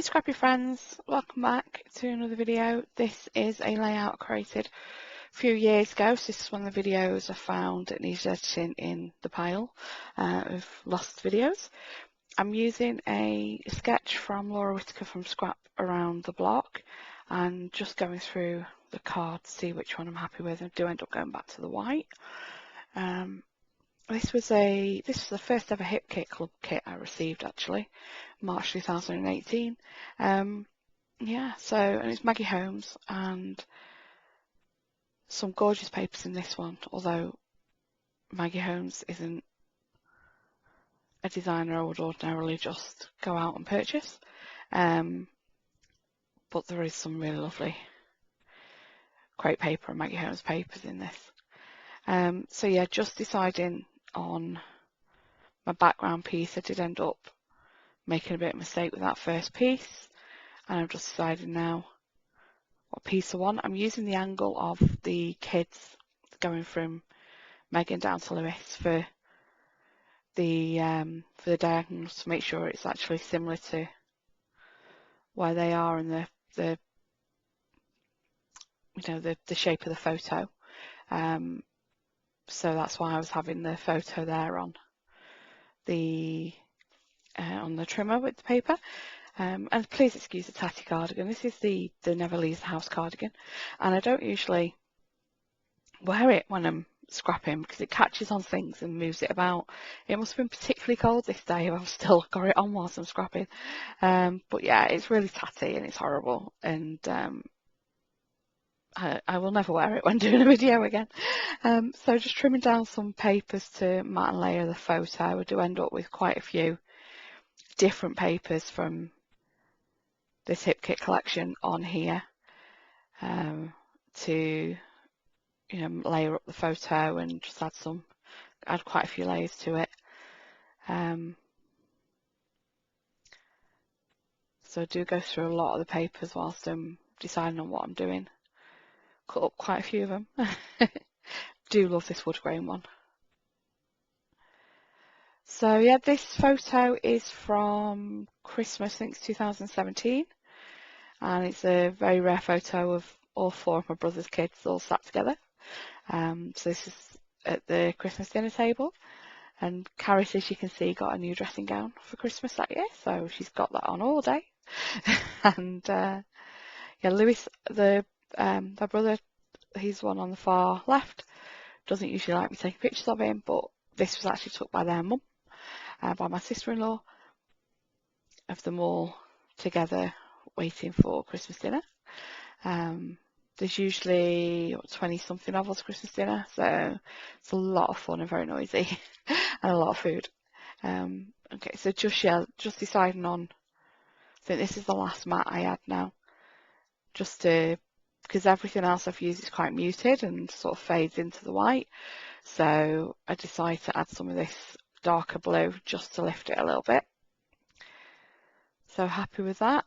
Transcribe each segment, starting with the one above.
Hi Scrappy friends, welcome back to another video. This is a layout created a few years ago, so this is one of the videos I found that needs editing in the pile of lost videos. I'm using a sketch from Laura Whitaker from Scrap Around the Block and just going through the card to see which one I'm happy with. I do end up going back to the white. This was the first ever Hip Kit Club kit I received actually, March 2018. Yeah, and it's Maggie Holmes and some gorgeous papers in this one, although Maggie Holmes isn't a designer I would ordinarily just go out and purchase. But there is some really lovely crepe paper and Maggie Holmes papers in this. So yeah, just deciding on my background piece, I did end up making a bit of a mistake with that first piece, and I've just decided now what piece I want. I'm using the angle of the kids going from Megan down to Lewis for the diagonals to make sure it's actually similar to where they are and the shape of the photo. So that's why I was having the photo there on the trimmer with the paper. And please excuse the tatty cardigan. This is the Never Leaves the House cardigan, and I don't usually wear it when I'm scrapping because it catches on things and moves it about. It must have been particularly cold this day if I've still got it on whilst I'm scrapping. But yeah, it's really tatty and it's horrible, and I will never wear it when doing a video again. So just trimming down some papers to mat and layer the photo. I do end up with quite a few different papers from this Hip Kit collection on here to layer up the photo and just add quite a few layers to it. So I do go through a lot of the papers whilst I'm deciding on what I'm doing. Cut up quite a few of them. Do love this wood grain one. So yeah, this photo is from Christmas, I think it's 2017, and it's a very rare photo of all four of my brother's kids all sat together. So this is at the Christmas dinner table, and Caris, as you can see, got a new dressing gown for Christmas that year, so she's got that on all day. And yeah, Lewis, my brother, he's the one on the far left, doesn't usually like me taking pictures of him, but this was actually took by their mum, by my sister-in-law, of them all together waiting for Christmas dinner. There's usually 20-something of us Christmas dinner, so it's a lot of fun and very noisy and a lot of food. Okay, so just deciding on, I think this is the last mat I add now, because everything else I've used is quite muted and sort of fades into the white, so I decided to add some of this darker blue just to lift it a little bit. So happy with that,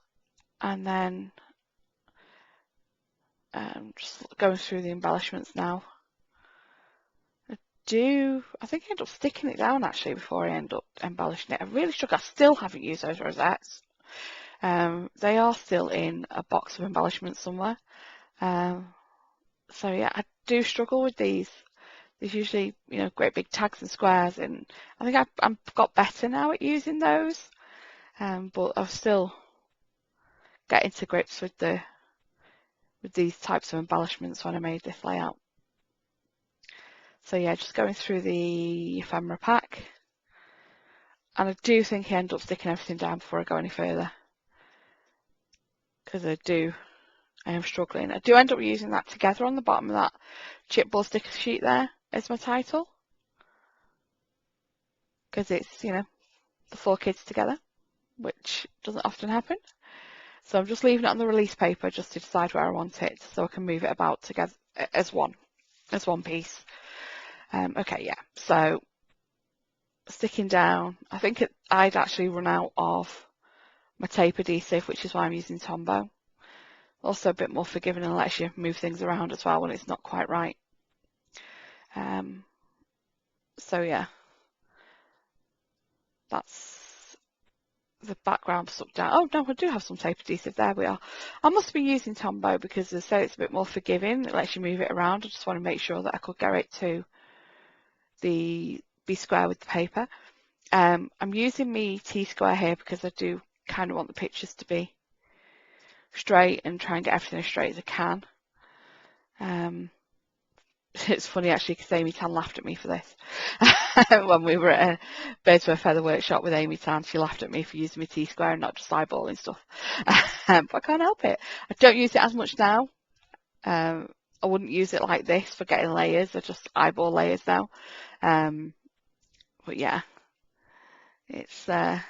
and then just going through the embellishments now. I think I end up sticking it down actually before I end up embellishing it. I really struggle. I still haven't used those rosettes. They are still in a box of embellishments somewhere. So yeah, I do struggle with these. There's usually, great big tags and squares, and I think I've got better now at using those. But I'm still getting to grips with these types of embellishments when I made this layout. So yeah, just going through the ephemera pack, and I do think I end up sticking everything down before I go any further, because I am struggling. I do end up using that together on the bottom of that chipboard sticker sheet there as my title, because it's, the four kids together, which doesn't often happen. So I'm just leaving it on the release paper just to decide where I want it, so I can move it about together as one piece. Okay, yeah, so sticking down, I think I'd actually run out of my tape adhesive, which is why I'm using Tombow. Also a bit more forgiving and lets you move things around as well when it's not quite right. So yeah, that's the background stuck down. Oh no, I do have some tape adhesive. There we are. I must be using Tombow because they say it's a bit more forgiving. It lets you move it around. I just want to make sure that I could get it to be square with the paper. I'm using me T-square here because I do kind of want the pictures to be straight and try and get everything as straight as I can. It's funny actually because Amy Tan laughed at me for this when we were at a Birds with a Feather workshop with Amy Tan. She laughed at me for using my T-square and not just eyeballing stuff. But I can't help it. I don't use it as much now. I wouldn't use it like this for getting layers. I just eyeball layers now. But yeah, it's one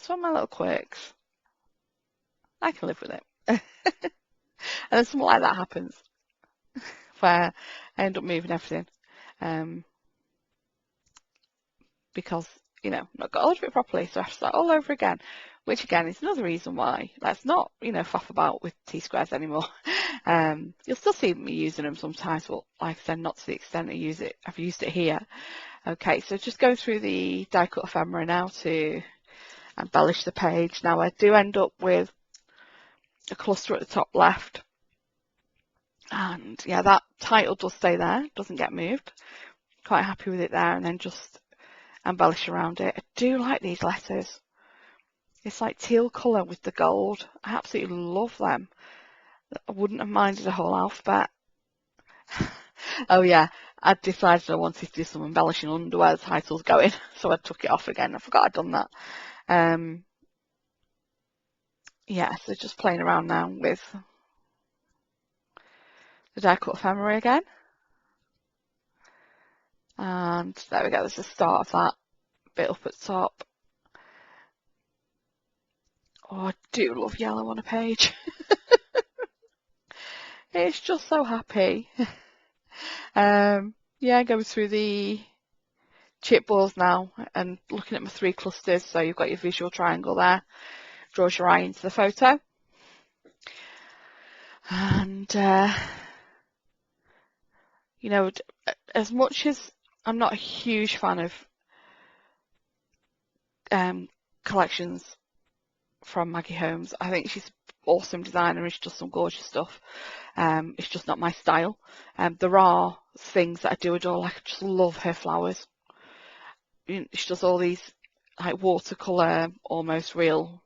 of my little quirks. I can live with it. And then something like that happens where I end up moving everything. Because, you know, not got hold of it properly, so I have to start all over again, which again is another reason why let's not, you know, faff about with T-squares anymore. You'll still see me using them sometimes, but like I said, not to the extent I've used it here. Okay, so just go through the die cut ephemera now to embellish the page. Now I do end up with a cluster at the top left, and yeah, that title does stay there, doesn't get moved. Quite happy with it there, and then just embellish around it. I do like these letters. It's like teal colour with the gold. I absolutely love them. I wouldn't have minded a whole alphabet. Oh yeah, I decided I wanted to do some embellishing under where the title's going, so I took it off again. I forgot I'd done that. Yeah, so just playing around now with the die cut ephemera again. And there we go, there's the start of that bit up at the top. Oh, I do love yellow on a page. It's just so happy. Yeah, going through the chipboards now and looking at my 3 clusters. So you've got your visual triangle there, draws your eye into the photo. And, you know, as much as I'm not a huge fan of collections from Maggie Holmes, I think she's an awesome designer and she does some gorgeous stuff. It's just not my style. There are things that I do adore, like I just love her flowers. She does all these like watercolour, almost photo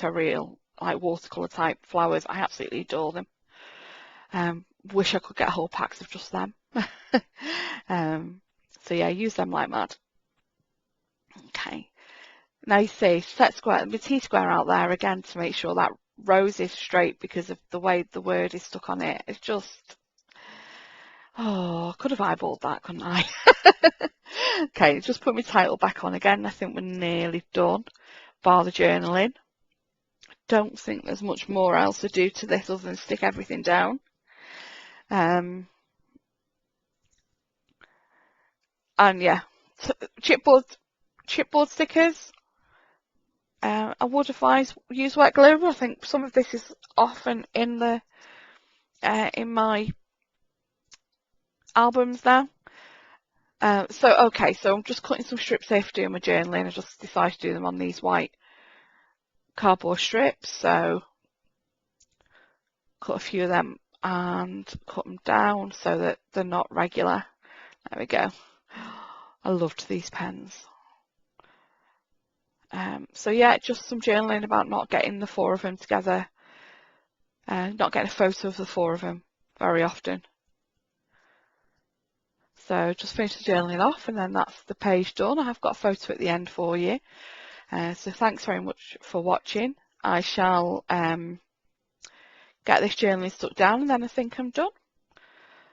real, like watercolour type flowers. I absolutely adore them. Wish I could get whole packs of just them. So yeah, use them like mad. Okay. Now you see, set square, the T-square out there again to make sure that rose is straight because of the way the word is stuck on it. It's just, oh, I could have eyeballed that, couldn't I? Okay, just put my title back on again. I think we're nearly done, bar the journaling. Don't think there's much more else to do to this other than stick everything down. And yeah, chipboard stickers. I would advise use wet glue. I think some of this is often in the in my albums now. So I'm just cutting some strips here for doing my journaling. I just decided to do them on these white cardboard strips. So cut a few of them and cut them down so that they're not regular. There we go. I loved these pens. So yeah, just some journaling about not getting the 4 of them together, not getting a photo of the 4 of them very often. So just finish the journaling off and then that's the page done. I have got a photo at the end for you. So thanks very much for watching. I shall get this journaling stuck down and then I think I'm done.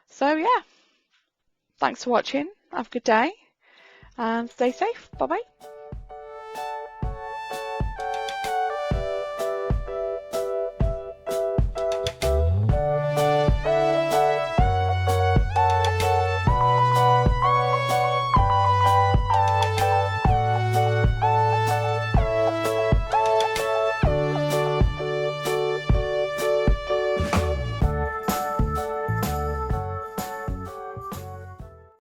So yeah, thanks for watching. Have a good day and stay safe. Bye bye.